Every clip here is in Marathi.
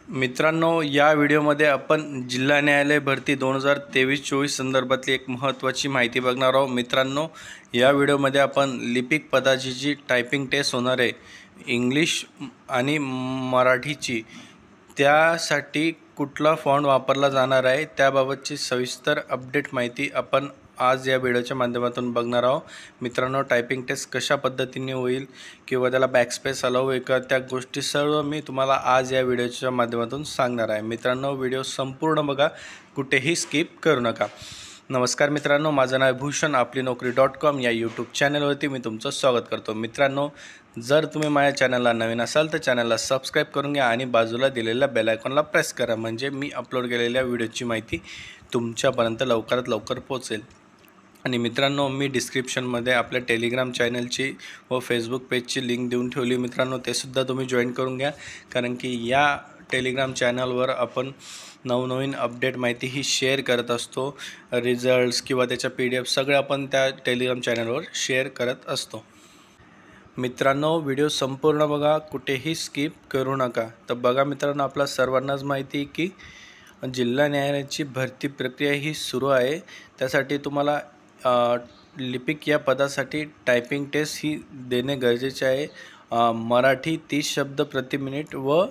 मित्रांनो, या व्हिडिओमध्ये आपण जिल्हा न्यायालय भरती 2023-24 संदर्भातली एक महत्त्वाची माहिती बघणार आहोत। मित्रांनो, या व्हिडिओमध्ये आपण लिपिक पदाची जी टायपिंग टेस्ट होणार आहे इंग्लिश आणि मराठीची, त्यासाठी कुठला फॉन्ट वापरला जाणार आहे त्याबाबतची सविस्तर अपडेट माहिती आपण आज या व्हिडिओच्या माध्यमातून बघणार आहोत। मित्रांनो, टायपिंग टेस्ट कशा पद्धतीने होईल किंवा त्याला बॅकस्पेस अलाउ आहे का, त्या गोष्टी सर्व मी तुम्हाला आज या व्हिडिओच्या माध्यमातून सांगणार आहे। मित्रांनो, व्हिडिओ संपूर्ण बघा, कुठेही स्किप करू नका। नमस्कार मित्रांनो, माझं नाव भूषण, आपली नोकरी.com या यूट्यूब चॅनलवरती मी तुमचं स्वागत करतो। मित्रांनो, जर तुम्ही माझ्या चॅनलला नवीन असाल तर चॅनलला सबस्क्राईब करून घ्या आणि बाजूला दिलेल्या बेल आयकॉनला प्रेस करा, म्हणजे मी अपलोड केलेल्या व्हिडिओची माहिती तुमच्यापर्यंत लवकरात लवकर पोहोचेल। आणि मित्रांनो, मी डिस्क्रिप्शनमध्ये आपल्या टेलिग्राम चॅनलची व फेसबुक पेजची लिंक देऊन ठेवली। मित्रांनो, ते सुद्धा तुम्ही जॉईन करून घ्या, कारण की या टेलिग्राम चॅनलवर आपण नवनवीन अपडेट माहिती ही शेअर करत असतो। रिझल्ट्स किंवा त्याच्या PDF सगळे आपण त्या टेलिग्राम चॅनलवर शेअर करत असतो। मित्रांनो, व्हिडिओ संपूर्ण बघा, कुठेही स्किप करू नका। तर बघा मित्रांनो, आपल्या सर्वांनाच माहिती आहे की जिल्हा न्यायालयाची भरती प्रक्रिया ही सुरू आहे। त्यासाठी तुम्हाला लिपिक या पदासाठी टायपिंग टेस्ट ही देणे गरजेचे आहे। मराठी 30 शब्द प्रति मिनिट व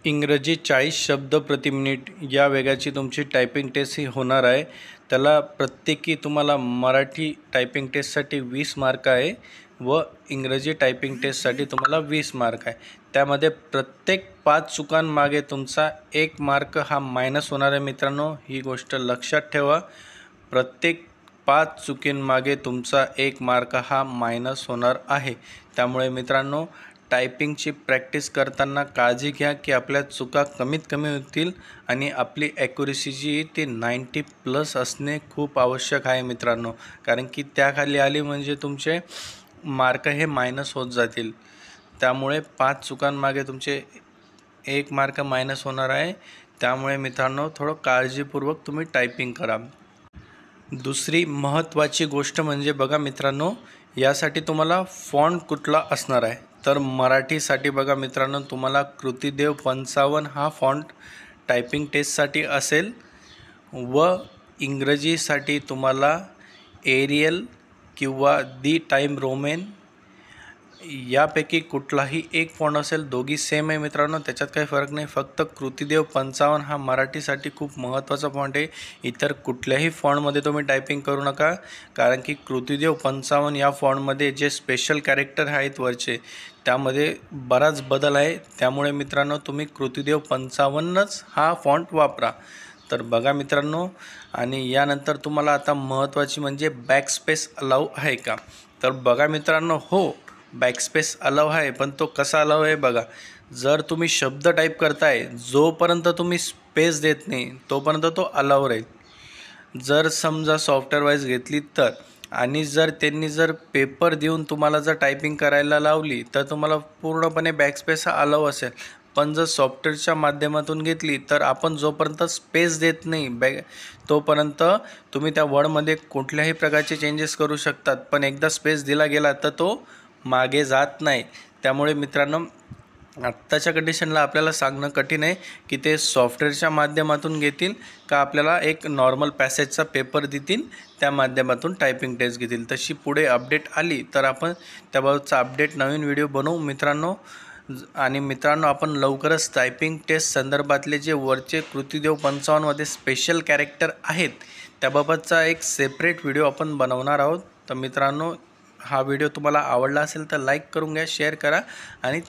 इंग्रजी 40 शब्द प्रति मिनिट या वेगाची तुमची टायपिंग टेस्ट ही होणार आहे। त्याला प्रत्येकी तुम्हाला मराठी टायपिंग टेस्टसाठी 20 मार्क आहे व इंग्रजी टायपिंग टेस्टसाठी तुम्हाला 20 मार्क आहे। त्यामध्ये प्रत्येक 5 चुकांमागे तुमचा 1 मार्क हा मायनस होणार आहे। मित्रांनो, ही गोष्ट लक्षात ठेवा, प्रत्येक 5 चुकींमागे तुमचा 1 मार्क हा मायनस होणार आहे। त्यामुळे मित्रांनो, टायपिंगची प्रॅक्टिस करताना काळजी घ्या की आपल्या चुका कमीत कमी होतील आणि आपली ॲक्युरेसी जी ती 90+ असणे खूप आवश्यक आहे मित्रांनो, कारण की त्याखाली आली म्हणजे तुमचे मार्क हे मायनस होत जातील। त्यामुळे 5 चुकांमागे तुमचे 1 मार्क मायनस होणार आहे। त्यामुळे मित्रांनो, थोडं काळजीपूर्वक तुम्ही टायपिंग करा। दुसरी महत्त्वाची गोष्ट म्हणजे बघा मित्रांनो, यासाठी तुम्हाला फॉन्ट कुठला असणार आहे, तर मराठीसाठी बघा मित्रांनो, तुम्हाला कृतिदेव 55 हा फॉन्ट टायपिंग टेस्टसाठी असेल व इंग्रजीसाठी तुम्हाला एरियल किंवा दी टाइम रोमन यापैकी कुठलाही एक फॉन्ट असेल। दोघी सेम आहे मित्रांनो, त्याच्यात काही फरक नाही। फक्त कृतिदेव 55 हा मराठीसाठी खूप महत्त्वाचा फॉन्ट आहे। इतर कुठल्याही फॉन्टमध्ये तुम्ही टायपिंग करू नका, कारण की कृतिदेव 55 या फॉन्टमध्ये जे स्पेशल कॅरेक्टर आहेत वरचे, त्यामध्ये बराच बदल आहे। त्यामुळे मित्रांनो, तुम्ही कृतिदेव 55च हा फॉन्ट वापरा। तर बघा मित्रांनो, आणि यानंतर तुम्हाला आता महत्त्वाची म्हणजे बॅकस्पेस अलाउ आहे का, तर बघा मित्रांनो, हो, बॅकस्पेस अलाउ आहे, पण तो कसा अलाउ आहे बघा। जर तुम्ही शब्द टाईप करताय, जोपर्यंत तुम्ही स्पेस देत नाही तोपर्यंत तो अलाउ राहील। जर समजा सॉफ्टवेअर वाईज घेतली तर, आणि जर त्यांनी पेपर देऊन तुम्हाला जर टायपिंग करायला लावली तर तुम्हाला पूर्णपणे बॅकस्पेस हा अलाउ असेल। पण जर सॉफ्टवेअरच्या माध्यमातून घेतली तर आपण जोपर्यंत स्पेस देत नाही तोपर्यंत तुम्ही त्या वर्डमध्ये कुठल्याही प्रकारचे चेंजेस करू शकतात, पण एकदा स्पेस दिला गेला तर तो मागे जात नाही। त्यामुळे मित्रांनो, आत्ताच्या कंडिशनला आपल्याला सांगणं कठीण आहे की ते सॉफ्टवेअरच्या माध्यमातून घेतील का आपल्याला एक नॉर्मल पॅसेजचा पेपर देतील, त्या माध्यमातून टायपिंग टेस्ट घेतील। तशी पुढे अपडेट आली तर आपण त्याबाबतचा अपडेट नवीन व्हिडिओ बनवू मित्रांनो। आणि मित्रांनो, आपण लवकरच टायपिंग टेस्ट संदर्भातले जे वरचे कृतिदेव 55मध्ये स्पेशल कॅरेक्टर आहेत त्याबाबतचा एक सेपरेट व्हिडिओ आपण बनवणार आहोत। तर मित्रांनो, हा व्हिडिओ तुम्हाला आवडला असेल तर लाईक करून घ्या, शेअर करा आणि